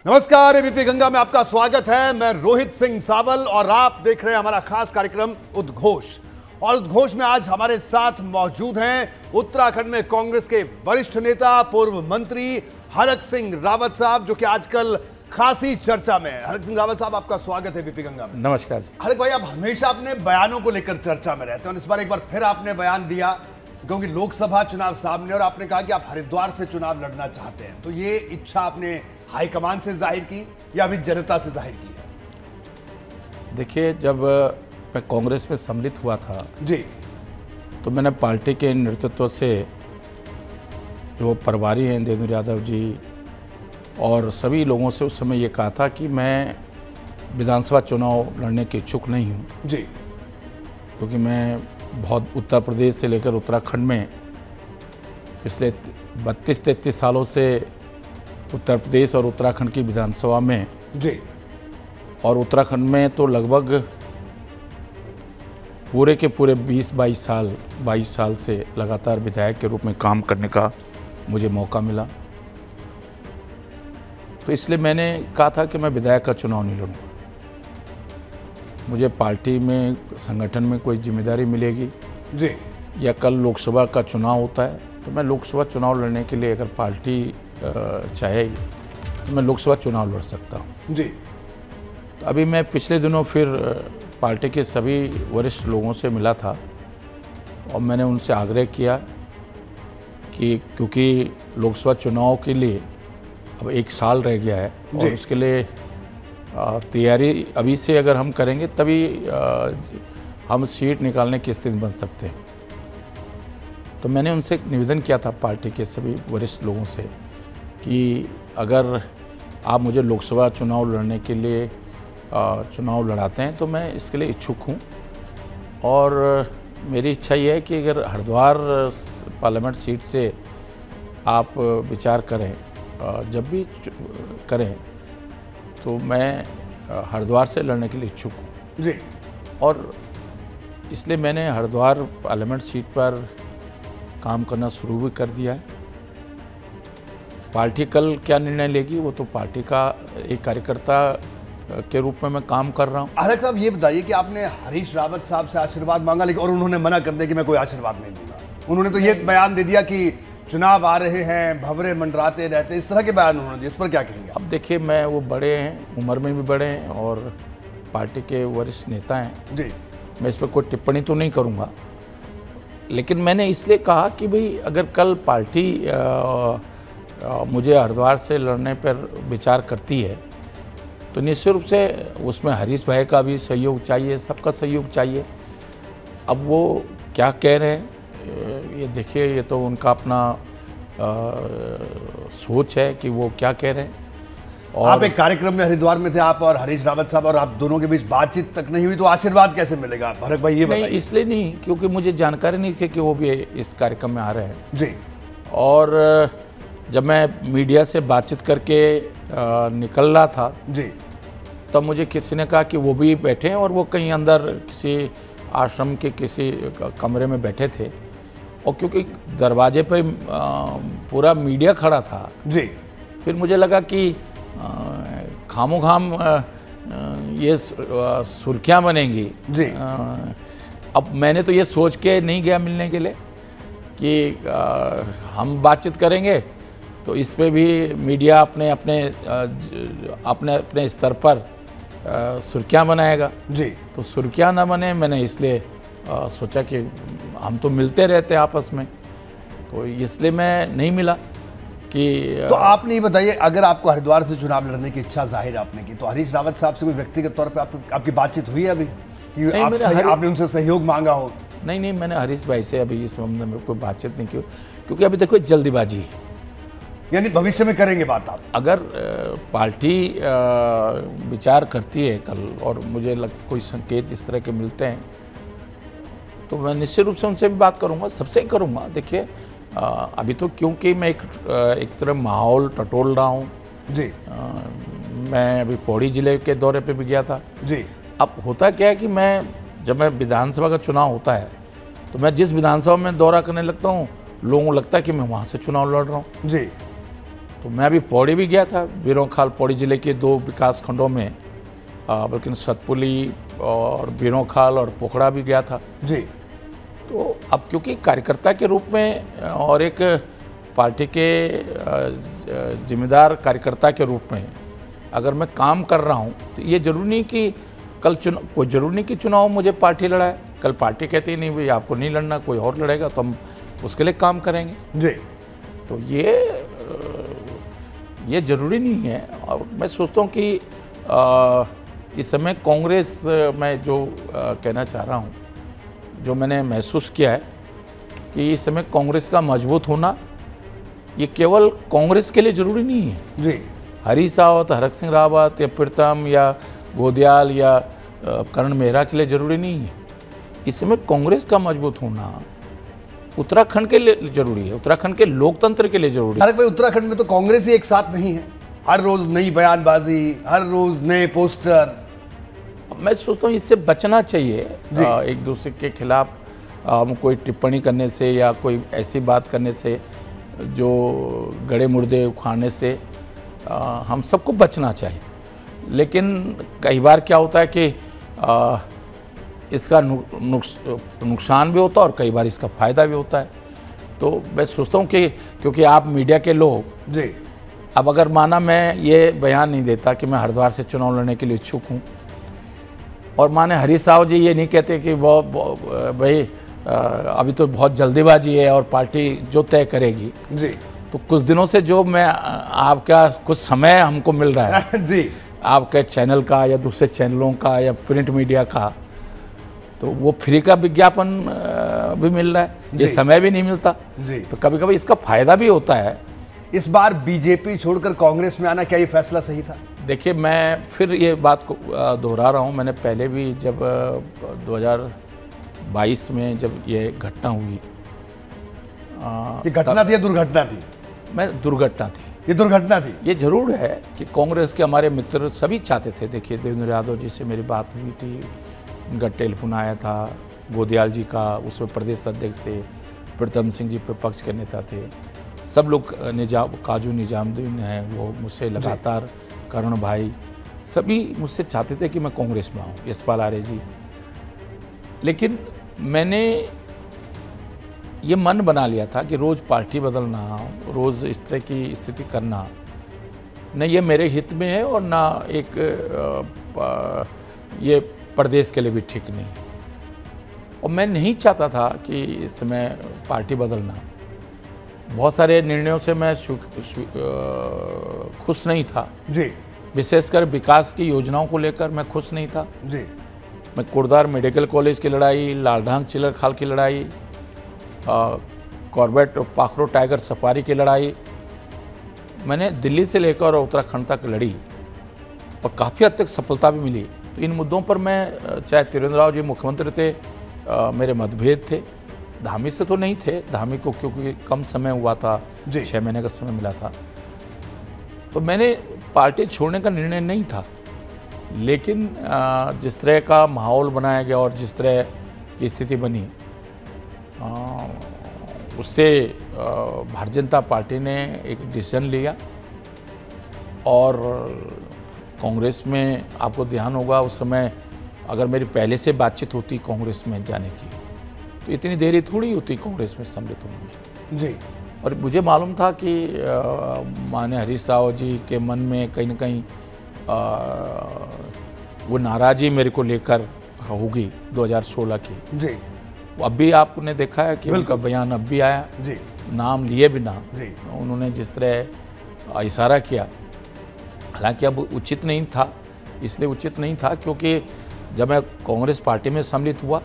नमस्कार, एबीपी गंगा में आपका स्वागत है। मैं रोहित सिंह सावल और आप देख रहे हैं हमारा खास कार्यक्रम उद्घोष। और उद्घोष में आज हमारे साथ मौजूद हैं उत्तराखंड में कांग्रेस के वरिष्ठ नेता पूर्व मंत्री हरक सिंह रावत साहब, जो कि आजकल खासी चर्चा में है। हरक सिंह रावत साहब, आपका स्वागत है एबीपी गंगा में। नमस्कार जी। हरक भाई, आप हमेशा अपने बयानों को लेकर चर्चा में रहते हैं और इस बार एक बार फिर आपने बयान दिया, क्योंकि लोकसभा चुनाव सामने और आपने कहा कि आप हरिद्वार से चुनाव लड़ना चाहते हैं। तो ये इच्छा आपने हाईकमान से जाहिर की या अभी जनता से जाहिर की है? देखिए, जब मैं कांग्रेस में सम्मिलित हुआ था जी, तो मैंने पार्टी के नेतृत्व से, जो प्रभारी हैं देवेंद्र यादव जी और सभी लोगों से उस समय ये कहा था कि मैं विधानसभा चुनाव लड़ने के इच्छुक नहीं हूँ जी, क्योंकि मैं बहुत उत्तर प्रदेश से लेकर उत्तराखंड में पिछले 32-33 सालों से उत्तर प्रदेश और उत्तराखंड की विधानसभा में जी, और उत्तराखंड में तो लगभग पूरे के पूरे 22 साल से लगातार विधायक के रूप में काम करने का मुझे मौका मिला। तो इसलिए मैंने कहा था कि मैं विधायक का चुनाव नहीं लड़ूंगा। मुझे पार्टी में, संगठन में कोई जिम्मेदारी मिलेगी जी, या कल लोकसभा का चुनाव होता है तो मैं लोकसभा चुनाव लड़ने के लिए, अगर पार्टी चाहे तो मैं लोकसभा चुनाव लड़ सकता हूँ जी। तो अभी मैं पिछले दिनों फिर पार्टी के सभी वरिष्ठ लोगों से मिला था और मैंने उनसे आग्रह किया कि क्योंकि लोकसभा चुनाव के लिए अब 1 साल रह गया है और उसके लिए तैयारी अभी से अगर हम करेंगे तभी हम सीट निकालने की स्थिति बन सकते हैं। तो मैंने उनसे एक निवेदन किया था पार्टी के सभी वरिष्ठ लोगों से कि अगर आप मुझे लोकसभा चुनाव लड़ने के लिए चुनाव लड़ाते हैं तो मैं इसके लिए इच्छुक हूँ। और मेरी इच्छा ये है कि अगर हरिद्वार पार्लियामेंट सीट से आप विचार करें, जब भी करें, तो मैं हरिद्वार से लड़ने के लिए इच्छुक हूँ जी। और इसलिए मैंने हरिद्वार पार्लियामेंट सीट पर काम करना शुरू भी कर दिया है। पार्टी कल क्या निर्णय लेगी वो तो पार्टी का एक कार्यकर्ता के रूप में मैं काम कर रहा हूँ। हरक साहब, ये बताइए कि आपने हरीश रावत साहब से आशीर्वाद मांगा, लेकिन और उन्होंने मना कर दिया कि मैं कोई आशीर्वाद नहीं दूंगा। उन्होंने तो ये बयान दे दिया कि चुनाव आ रहे हैं, भंवरे मंडराते रहते, इस तरह के बयान उन्होंने दिए। इस पर क्या कहेंगे? अब देखिए, मैं, वो बड़े हैं, उम्र में भी बड़े हैं और पार्टी के वरिष्ठ नेता हैं जी। मैं इस पर कोई टिप्पणी तो नहीं करूँगा, लेकिन मैंने इसलिए कहा कि भाई अगर कल पार्टी मुझे हरिद्वार से लड़ने पर विचार करती है तो निश्चित रूप से उसमें हरीश भाई का भी सहयोग चाहिए, सबका सहयोग चाहिए। अब वो क्या कह रहे हैं ये देखिए, ये तो उनका अपना सोच है कि वो क्या कह रहे हैं। और आप एक कार्यक्रम में हरिद्वार में थे, आप और हरीश रावत साहब, और आप दोनों के बीच बातचीत तक नहीं हुई, तो आशीर्वाद कैसे मिलेगा? हरक भाई, ये बताइए। नहीं, इसलिए नहीं, क्योंकि मुझे जानकारी नहीं थी कि वो भी इस कार्यक्रम में आ रहे हैं जी। और जब मैं मीडिया से बातचीत करके निकल रहा था जी, तब मुझे किसी ने कहा कि वो भी बैठे हैं और वो कहीं अंदर किसी आश्रम के किसी कमरे में बैठे थे और क्योंकि दरवाजे पे पूरा मीडिया खड़ा था जी, फिर मुझे लगा कि खामोखाम ये सुर्खियाँ बनेंगी जी। अब मैंने तो ये सोच के नहीं गया मिलने के लिए कि हम बातचीत करेंगे तो इस पे भी मीडिया अपने अपने स्तर पर सुर्खियाँ बनाएगा। जी। तो सुर्खियाँ ना बने, मैंने इसलिए सोचा कि हम तो मिलते रहते हैं आपस में, तो इसलिए मैं नहीं मिला कि तो आपने ये बताइए, अगर आपको हरिद्वार से चुनाव लड़ने की इच्छा जाहिर आपने की, तो हरीश रावत साहब से कोई व्यक्तिगत तौर पे आपकी बातचीत हुई है अभी कि आपने उनसे सहयोग मांगा हो? नहीं, मैंने हरीश भाई से अभी इस मामले में कोई बातचीत नहीं की, क्योंकि अभी देखो जल्दीबाजी है। यानी भविष्य में करेंगे बात आप? अगर पार्टी विचार करती है कल और मुझे कोई संकेत इस तरह के मिलते हैं तो मैं निश्चित रूप से उनसे भी बात करूंगा, सबसे ही करूंगा। देखिए, अभी तो क्योंकि मैं एक तरह माहौल टटोल रहा हूँ जी। मैं अभी पौड़ी जिले के दौरे पे भी गया था जी। अब होता क्या है कि जब मैं विधानसभा का चुनाव होता है तो मैं जिस विधानसभा में दौरा करने लगता हूँ लोगों को लगता है कि मैं वहाँ से चुनाव लड़ रहा हूँ। जी। तो मैं अभी पौड़ी भी गया था, बीरोंखाल पौड़ी ज़िले के 2 विकास खंडों में, बल्कि सतपुली और बीरोंखाल और पोखड़ा भी गया था जी। तो अब क्योंकि कार्यकर्ता के रूप में और एक पार्टी के जिम्मेदार कार्यकर्ता के रूप में अगर मैं काम कर रहा हूं तो ये जरूरी नहीं कि कल कोई ज़रूरी नहीं कि चुनाव मुझे पार्टी लड़ाए। कल पार्टी कहती है नहीं भाई आपको नहीं लड़ना, कोई और लड़ेगा, तो हम उसके लिए काम करेंगे जी। तो ये ज़रूरी नहीं है। और मैं सोचता हूँ कि इस समय कांग्रेस में जो कहना चाह रहा हूँ, जो मैंने महसूस किया है कि इस समय कांग्रेस का मजबूत होना ये केवल कांग्रेस के लिए ज़रूरी नहीं है जी। हरीश रावत, हरक सिंह रावत या प्रीतम या गोदियाल या करण मेहरा के लिए ज़रूरी नहीं है। इस समय कांग्रेस का मजबूत होना उत्तराखंड के लिए जरूरी है, उत्तराखंड के लोकतंत्र के लिए जरूरी है। हरक भाई, उत्तराखंड में तो कांग्रेस ही एक साथ नहीं है, हर रोज नई बयानबाजी, हर रोज नए पोस्टर। मैं सोचता हूँ इससे बचना चाहिए, एक दूसरे के खिलाफ कोई टिप्पणी करने से या कोई ऐसी बात करने से जो गड़े मुर्दे उखाड़ने से हम सबको बचना चाहिए। लेकिन कई बार क्या होता है कि इसका नुकसान भी होता है और कई बार इसका फ़ायदा भी होता है। तो मैं सोचता हूँ कि क्योंकि आप मीडिया के लोग जी, अब अगर माना मैं ये बयान नहीं देता कि मैं हरिद्वार से चुनाव लड़ने के लिए इच्छुक हूँ और माने हरीश रावत जी ये नहीं कहते कि वो भाई अभी तो बहुत जल्दीबाजी है और पार्टी जो तय करेगी जी, तो कुछ दिनों से जो मैं आपका कुछ समय हमको मिल रहा है जी, आपके चैनल का या दूसरे चैनलों का या प्रिंट मीडिया का, तो वो फ्री का विज्ञापन भी मिल रहा है, ये समय भी नहीं मिलता जी। तो कभी कभी इसका फायदा भी होता है। इस बार बीजेपी छोड़कर कांग्रेस में आना, क्या ये फैसला सही था? देखिए, मैं फिर ये बात को दोहरा रहा हूँ, मैंने पहले भी जब 2022 में जब ये घटना हुई, ये घटना थी या दुर्घटना थी? मैं दुर्घटना थी, ये दुर्घटना थी। ये जरूर है कि कांग्रेस के हमारे मित्र सभी चाहते थे। देखिए, देवेंद्र यादव जी से मेरी बात हुई थी, उनका टेलीफोन आया था, गोदियाल जी का, उसमें प्रदेश अध्यक्ष थे, प्रीतम सिंह जी विपक्ष के नेता थे, सब लोग, काजू निजामुद्दीन हैं वो मुझसे लगातार, करण भाई, सभी मुझसे चाहते थे कि मैं कांग्रेस में आऊँ, यशपाल आर्य जी। लेकिन मैंने ये मन बना लिया था कि रोज़ पार्टी बदलना, रोज़ इस तरह की स्थिति करना, न ये मेरे हित में है और ना एक ये प्रदेश के लिए भी ठीक नहीं। और मैं नहीं चाहता था कि इस समय पार्टी बदलना। बहुत सारे निर्णयों से मैं खुश नहीं था जी, विशेषकर विकास की योजनाओं को लेकर मैं खुश नहीं था जी। मैं कुर्दार मेडिकल कॉलेज की लड़ाई, लालढांग चिलर खाल की लड़ाई, कॉर्बेट पाखरो टाइगर सफारी की लड़ाई मैंने दिल्ली से लेकर उत्तराखंड तक लड़ी और काफ़ी हद तक सफलता भी मिली। तो इन मुद्दों पर मैं, चाहे त्रिवेंद्र राव जी मुख्यमंत्री थे, मेरे मतभेद थे, धामी से तो नहीं थे, धामी को क्योंकि कम समय हुआ था, 6 महीने का समय मिला था, तो मैंने पार्टी छोड़ने का निर्णय नहीं था। लेकिन जिस तरह का माहौल बनाया गया और जिस तरह की स्थिति बनी, उससे भारतीय जनता पार्टी ने एक डिसीजन लिया और कांग्रेस में, आपको ध्यान होगा उस समय अगर मेरी पहले से बातचीत होती कांग्रेस में जाने की तो इतनी देरी थोड़ी होती कांग्रेस में सम्मिलित होने में जी। और मुझे मालूम था कि माननीय हरीश रावत जी के मन में कहीं ना कहीं वो नाराज़गी मेरे को लेकर होगी 2016 की जी। अब भी आपने देखा है कि उनका बयान अब भी आया जी, नाम लिए बिना उन्होंने जिस तरह इशारा किया, हालांकि अब उचित नहीं था, इसलिए उचित नहीं था क्योंकि जब मैं कांग्रेस पार्टी में सम्मिलित हुआ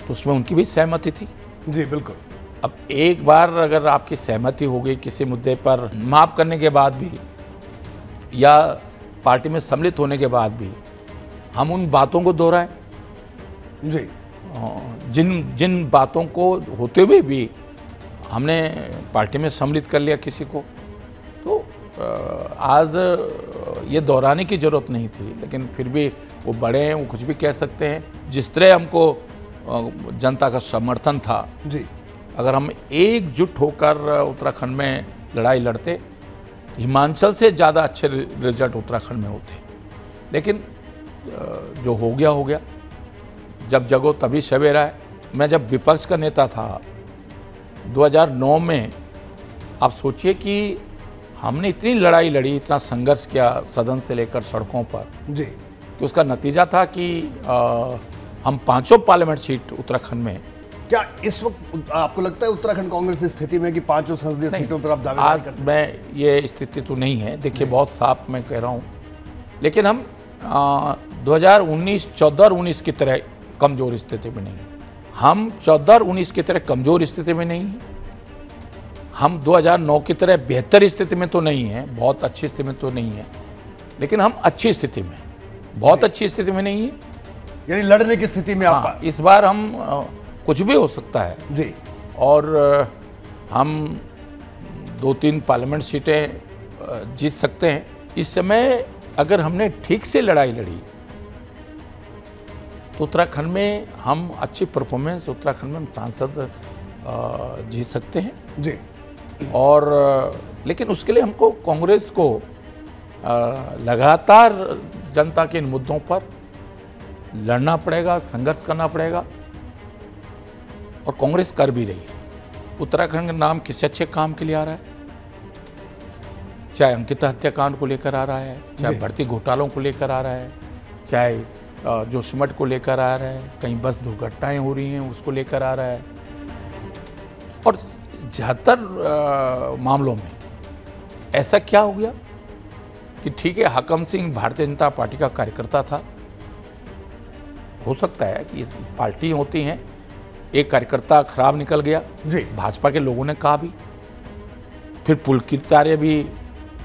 तो उसमें उनकी भी सहमति थी जी। बिल्कुल। अब एक बार अगर आपकी सहमति हो गई किसी मुद्दे पर, माफ़ करने के बाद भी या पार्टी में सम्मिलित होने के बाद भी हम उन बातों को दोहराएं जी, जिन बातों को होते हुए भी हमने पार्टी में सम्मिलित कर लिया किसी को, तो आज ये दोहराने की ज़रूरत नहीं थी। लेकिन फिर भी वो बड़े हैं, वो कुछ भी कह सकते हैं। जिस तरह हमको जनता का समर्थन था जी, अगर हम एकजुट होकर उत्तराखंड में लड़ाई लड़ते हिमाचल से ज़्यादा अच्छे रिजल्ट उत्तराखंड में होते। लेकिन जो हो गया, जब जगो तभी सवेरा है। मैं जब विपक्ष का नेता था 2009 में, आप सोचिए कि हमने इतनी लड़ाई लड़ी, इतना संघर्ष किया सदन से लेकर सड़कों पर जी, कि उसका नतीजा था कि हम 5 पार्लियामेंट सीट उत्तराखंड में। क्या इस वक्त आपको लगता है उत्तराखंड कांग्रेस इस स्थिति में कि 5 संसदीय सीटों पर आप दावेदारी कर सकते हैं? मैं ये स्थिति तो नहीं है, देखिए बहुत साफ मैं कह रहा हूँ। लेकिन हम 2019, 14 और 19 की तरह कमज़ोर स्थिति में नहीं, हम 14 और 19 की तरह कमज़ोर स्थिति में नहीं हैं। हम 2009 की तरह बेहतर स्थिति में तो नहीं है, बहुत अच्छी स्थिति में तो नहीं है, लेकिन हम अच्छी स्थिति में, बहुत अच्छी स्थिति में नहीं है, यानी लड़ने की स्थिति में आप। इस बार हम कुछ भी हो सकता है जी, और हम 2-3 पार्लियामेंट सीटें जीत सकते हैं। इस समय अगर हमने ठीक से लड़ाई लड़ी तो उत्तराखंड में हम अच्छी परफॉर्मेंस, उत्तराखंड में हम सांसद जीत सकते हैं जी। और लेकिन उसके लिए हमको कांग्रेस को लगातार जनता के इन मुद्दों पर लड़ना पड़ेगा, संघर्ष करना पड़ेगा, और कांग्रेस कर भी रही है। उत्तराखंड का नाम किसी अच्छे काम के लिए आ रहा है, चाहे अंकिता हत्याकांड को लेकर आ रहा है, चाहे भर्ती घोटालों को लेकर आ रहा है, चाहे जो सिमट को लेकर आ रहा है, कहीं बस दुर्घटनाएं हो रही हैं उसको लेकर आ रहा है। और 76 मामलों में ऐसा क्या हो गया कि ठीक है, हाकम सिंह भारतीय जनता पार्टी का कार्यकर्ता था, हो सकता है कि इस पार्टी होती हैं, एक कार्यकर्ता खराब निकल गया जी, भाजपा के लोगों ने कहा भी, फिर पुलकित आर्य भी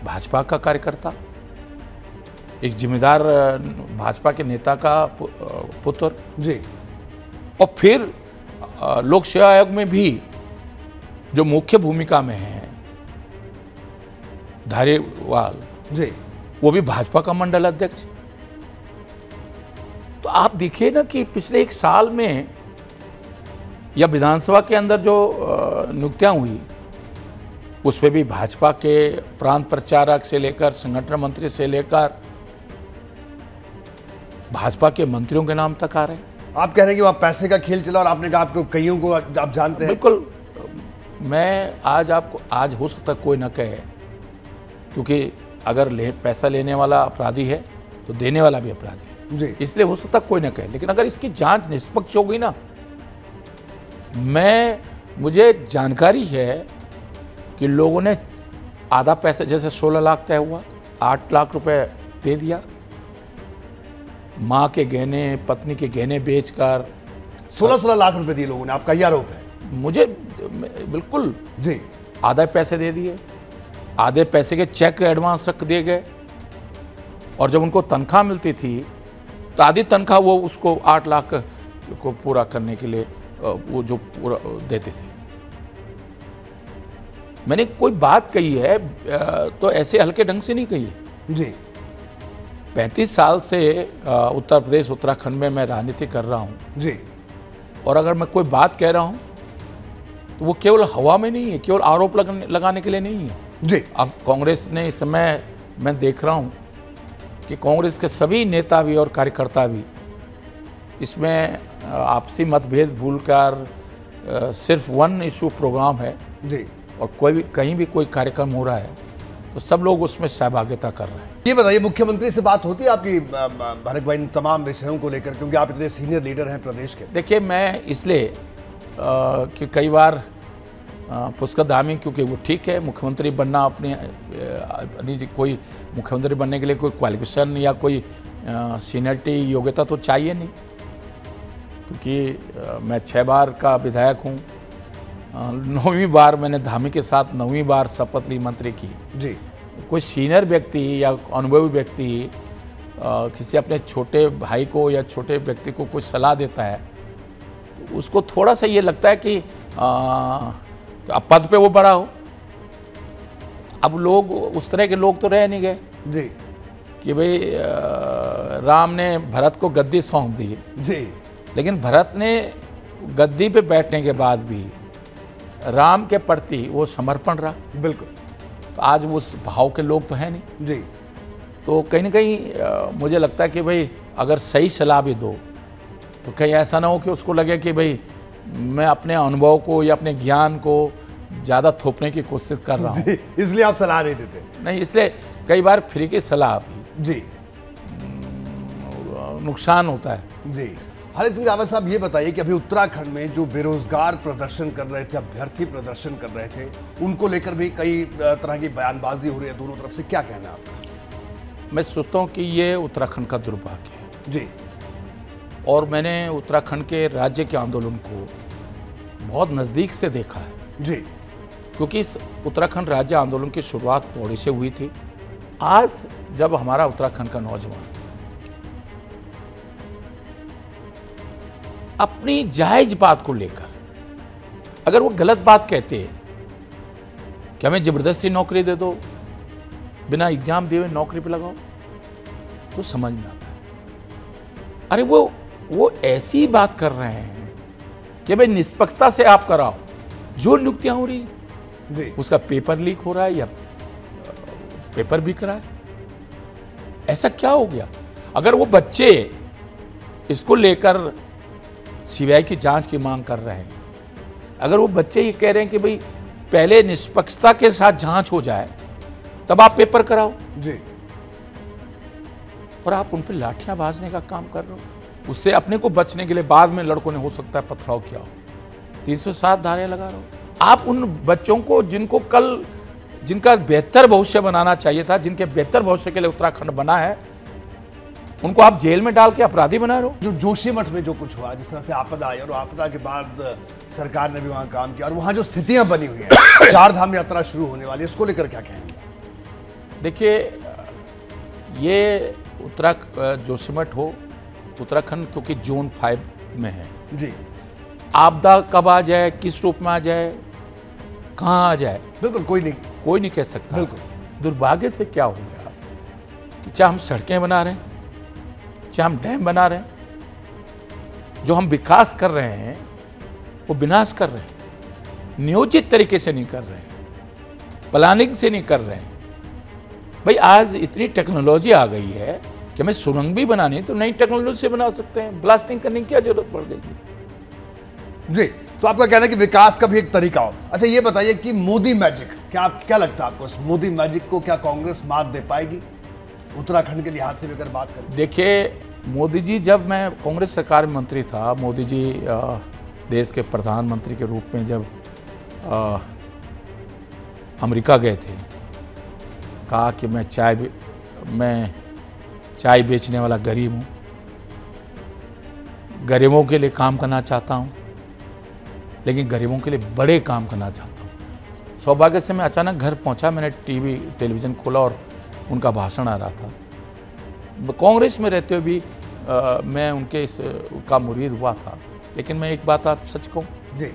भाजपा का कार्यकर्ता, एक जिम्मेदार भाजपा के नेता का पुत्र जी, और फिर लोक सेवा आयोग में भी जो मुख्य भूमिका में है धारीवाल जी, वो भी भाजपा का मंडल अध्यक्ष। तो आप देखिए ना कि पिछले 1 साल में या विधानसभा के अंदर जो नियुक्तियां हुई उसमें भी भाजपा के प्रांत प्रचारक से लेकर संगठन मंत्री से लेकर भाजपा के मंत्रियों के नाम तक आ रहे हैं। आप कह रहे हैं कि वहां पैसे का खेल चला और आपने कहा आपको कईयों को आप जानते हैं। बिल्कुल, मैं आज हो सकता कोई ना कहे, क्योंकि अगर पैसा लेने वाला अपराधी है तो देने वाला भी अपराधी है, जी, इसलिए हो सकता कोई ना कहे। लेकिन अगर इसकी जांच निष्पक्ष हो गई ना, मुझे जानकारी है कि लोगों ने आधा पैसा, जैसे 16 लाख तय हुआ, 8 लाख रुपए दे दिया, माँ के गहने, पत्नी के गहने बेचकर 16 लाख रुपए दिए लोगों ने, आपका यह आरोप है? मुझे बिल्कुल जी, आधे पैसे दे दिए, आधे पैसे के चेक एडवांस रख दिए गए, और जब उनको तनख्वाह मिलती थी तो आधी तनख्वाह वो उसको 8 लाख को पूरा करने के लिए वो जो पूरा देते थे। मैंने कोई बात कही है तो ऐसे हल्के ढंग से नहीं कही है जी। 35 साल से उत्तर प्रदेश, उत्तराखंड में मैं राजनीति कर रहा हूँ जी, और अगर मैं कोई बात कह रहा हूँ तो वो केवल हवा में नहीं है, केवल आरोप लगाने के लिए नहीं है जी। अब कांग्रेस ने इस समय, मैं देख रहा हूँ कि कांग्रेस के सभी नेता भी और कार्यकर्ता भी इसमें आपसी मतभेद भूलकर सिर्फ वन इशू प्रोग्राम है जी, और कहीं भी कोई कार्यक्रम हो रहा है तो सब लोग उसमें सहभागिता कर रहे हैं। ये बताइए, मुख्यमंत्री से बात होती है आपकी भारत भाई इन तमाम विषयों को लेकर, क्योंकि आप इतने सीनियर लीडर हैं प्रदेश के? देखिए, मैं इसलिए कि कई बार पुष्कर धामी, क्योंकि वो ठीक है, मुख्यमंत्री बनना अपनी कोई मुख्यमंत्री बनने के लिए कोई क्वालिफिकेशन या कोई सीनियरिटी योग्यता तो चाहिए नहीं, क्योंकि मैं 6 बार का विधायक हूँ, 9वीं बार मैंने धामी के साथ 9वीं बार शपथ ली मंत्री की जी। कोई सीनियर व्यक्ति या अनुभवी व्यक्ति किसी अपने छोटे भाई को या छोटे व्यक्ति को कुछ सलाह देता है तो उसको थोड़ा सा ये लगता है कि अब पद पे वो बड़ा हो। अब लोग उस तरह के लोग तो रह नहीं गए जी, कि भाई राम ने भरत को गद्दी सौंप दी जी, लेकिन भरत ने गद्दी पे बैठने के बाद भी राम के प्रति वो समर्पण रहा। बिल्कुल। तो आज उस भाव के लोग तो हैं नहीं जी। तो कहीं ना कहीं मुझे लगता है कि भाई अगर सही सलाह भी दो तो कहीं ऐसा ना हो कि उसको लगे कि भाई मैं अपने अनुभव को या अपने ज्ञान को ज़्यादा थोपने की कोशिश कर रहा हूँ, इसलिए आप सलाह नहीं देते। नहीं, इसलिए कई बार फ्री की सलाह भी जी नुकसान होता है। जी। हरक सिंह रावत साहब, ये बताइए कि अभी उत्तराखंड में जो बेरोजगार प्रदर्शन कर रहे थे, अभ्यर्थी प्रदर्शन कर रहे थे, उनको लेकर भी कई तरह की बयानबाजी हो रही है दोनों तरफ से, क्या कहना है आपका? मैं सोचता हूँ कि ये उत्तराखंड का दुर्भाग्य है जी। और मैंने उत्तराखंड के राज्य के आंदोलन को बहुत नज़दीक से देखा है जी। क्योंकि इस उत्तराखंड राज्य आंदोलन की शुरुआत पौड़ी से हुई थी। आज जब हमारा उत्तराखंड का नौजवान अपनी जायज बात को लेकर अगर वो गलत बात कहते हैं कि हमें जबरदस्ती नौकरी दे दो, बिना एग्जाम दिए हुए नौकरी पे लगाओ, तो समझ में आता है अरे वो ऐसी बात कर रहे हैं कि भाई निष्पक्षता से आप कराओ, जो नियुक्तियां हो रही जी। उसका पेपर लीक हो रहा है या पेपर बिक रहा है, ऐसा क्या हो गया? अगर वो बच्चे इसको लेकर सीबीआई की जांच की मांग कर रहे हैं, अगर वो बच्चे ये कह रहे हैं कि भाई पहले निष्पक्षता के साथ जांच हो जाए तब आप पेपर कराओ जी, और आप उन पर लाठियां बाजने का काम कर रहे हो, उससे अपने को बचने के लिए बाद में लड़कों ने हो सकता है पथराव किया हो, 307 धारे लगा रहे हो। आप उन बच्चों को जिनको कल जिनका बेहतर भविष्य बनाना चाहिए था, जिनके बेहतर भविष्य के लिए उत्तराखंड बना है, उनको आप जेल में डाल के अपराधी बना रहे हो। जो जोशीमठ में जो कुछ हुआ, जिस तरह से आपदा आई और आपदा के बाद सरकार ने भी वहां काम किया और वहां जो स्थितियां बनी हुई है, 4 धाम यात्रा शुरू होने वाली है, इसको लेकर क्या कहेंगे? देखिए, ये जोशीमठ हो उत्तराखंड क्योंकि जोन 5 में है जी। आपदा कब आ जाए, किस रूप में आ जाए, कहाँ आ जाए, बिल्कुल कोई नहीं कह सकता। बिल्कुल। दुर्भाग्य से क्या हो गया कि चाहे हम सड़कें बना रहे हैं, चाहे हम डैम बना रहे हैं, जो हम विकास कर रहे हैं वो विनाश कर रहे हैं, नियोजित तरीके से नहीं कर रहे हैं, प्लानिंग से नहीं कर रहे हैं। भाई आज इतनी टेक्नोलॉजी आ गई है कि हमें सुरंग भी बनानी है तो नई टेक्नोलॉजी से बना सकते हैं, ब्लास्टिंग करने की क्या जरूरत पड़ गई जी। तो आपका कहना है कि विकास का भी एक तरीका हो। अच्छा, ये बताइए कि मोदी मैजिक, क्या लगता है आपको, इस मोदी मैजिक को क्या कांग्रेस मात दे पाएगी उत्तराखंड के लिहाज से भी अगर बात करें? देखिए, मोदी जी, जब मैं कांग्रेस सरकार में मंत्री था, मोदी जी देश के प्रधानमंत्री के रूप में जब अमेरिका गए थे, कहा कि मैं चाय बेचने वाला गरीब हूँ, गरीबों के लिए काम करना चाहता हूँ, लेकिन गरीबों के लिए बड़े काम करना चाहता हूँ। सौभाग्य से मैं अचानक घर पहुँचा, मैंने टेलीविज़न खोला और उनका भाषण आ रहा था। कांग्रेस में रहते हुए भी मैं उनके का मुरीद हुआ था, लेकिन मैं एक बात आप सच कहूँ जी,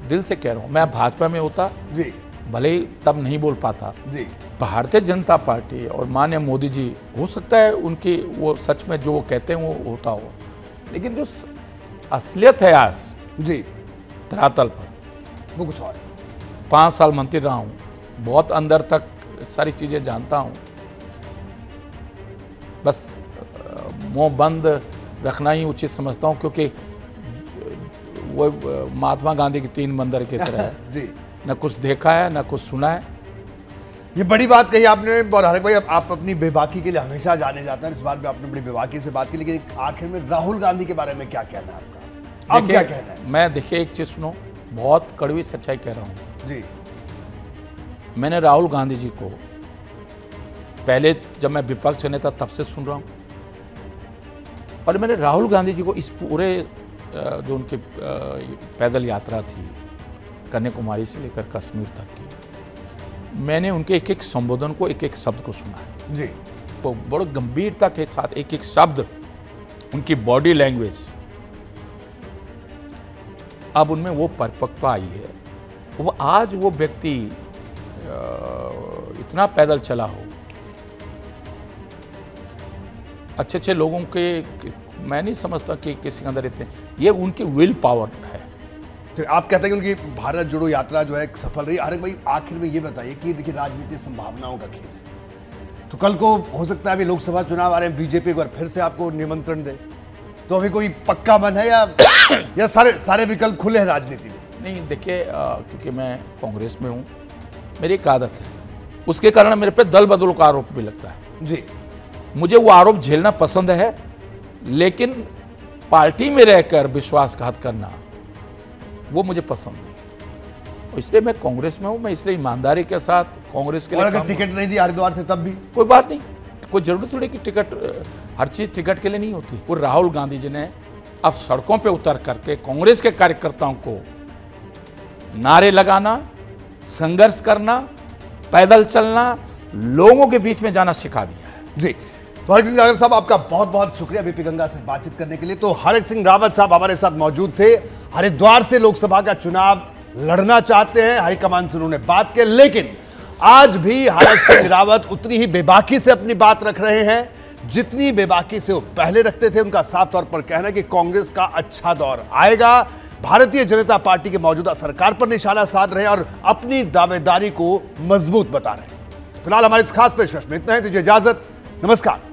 दिल से कह रहा हूँ, मैं भाजपा में होता जी, भले ही तब नहीं बोल पाता जी, भारतीय जनता पार्टी और माननीय मोदी जी, हो सकता है उनकी वो सच में जो वो कहते हैं वो होता हो, लेकिन जो असलियत है आज जी धरातल पर, वो कुछ और। 5 साल मंत्री रहा हूँ, बहुत अंदर तक सारी चीज़ें जानता हूँ, बस मुंह बंद रखना ही उचित समझता हूँ, क्योंकि वो महात्मा गांधी के 3 बंदर की तरह है जी, न कुछ देखा है न कुछ सुना है। ये बड़ी बात कही आपने। और हरक भाई, आप अपनी बेबाकी के लिए हमेशा जाने जाते हैं, इस बार भी आपने बड़ी बेबाकी से बात की, लेकिन आखिर में राहुल गांधी के बारे में क्या कहना है आपका? अब क्या कहना है? मैं देखिए एक चीज सुनो, बहुत कड़वी सच्चाई कह रहा हूँ जी। मैंने राहुल गांधी जी को पहले जब मैं विपक्ष नेता तब से सुन रहा हूँ, और मैंने राहुल गांधी जी को इस पूरे जो उनकी पैदल यात्रा थी कन्याकुमारी से लेकर कश्मीर तक की, मैंने उनके एक एक संबोधन को, एक एक शब्द को सुना है जी। तो बड़ी गंभीरता के साथ एक एक शब्द, उनकी बॉडी लैंग्वेज, अब उनमें वो परिपक्वता आई है। वो आज वो व्यक्ति इतना पैदल चला हो, अच्छे लोगों के, मैं नहीं समझता कि किसी के अंदर इतने, ये उनकी विल पावर है आप कहते हैं कि उनकी भारत जोड़ो यात्रा जो है सफल रही। अरे भाई आखिर में ये बताइए कि देखिए राजनीति संभावनाओं का खेल है, तो कल को हो सकता है अभी लोकसभा चुनाव आ रहे हैं, बीजेपी एक बार फिर से आपको निमंत्रण दे, तो अभी कोई पक्का मन है या सारे विकल्प खुले हैं राजनीति में? नहीं देखिए, क्योंकि मैं कांग्रेस में हूँ, मेरी एक आदत है, उसके कारण मेरे पे दल बदल का आरोप भी लगता है जी। मुझे वो आरोप झेलना पसंद है, लेकिन पार्टी में रहकर विश्वासघात करना वो मुझे पसंद नहीं। इसलिए मैं कांग्रेस में हूं, मैं इसलिए ईमानदारी के साथ कांग्रेस के लिए। और अगर टिकट नहीं दी हरिद्वार से तब भी कोई बात नहीं, कोई जरूरत थोड़ी कि टिकट, हर चीज टिकट के लिए नहीं होती। वो राहुल गांधी जी ने अब सड़कों पे उतर करके कांग्रेस के कार्यकर्ताओं को नारे लगाना, संघर्ष करना, पैदल चलना, लोगों के बीच में जाना सिखा दिया है जी। तो हरक सिंह रावत साहब आपका बहुत बहुत शुक्रिया बीपी गंगा से बातचीत करने के लिए। तो हरक सिंह रावत साहब हमारे साथ मौजूद थे, हरिद्वार से लोकसभा का चुनाव लड़ना चाहते हैं, हाईकमान से उन्होंने बात की, लेकिन आज भी हरक सिंह रावत उतनी ही बेबाकी से अपनी बात रख रहे हैं जितनी बेबाकी से वो पहले रखते थे। उनका साफ तौर पर कहना है कि कांग्रेस का अच्छा दौर आएगा, भारतीय जनता पार्टी की मौजूदा सरकार पर निशाना साध रहे हैं और अपनी दावेदारी को मजबूत बता रहे हैं। फिलहाल हमारे इस खास पेशकश में इतना है, दीजिए इजाजत, नमस्कार।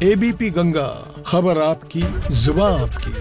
एबीपी गंगा, खबर आपकी, जुबान आपकी।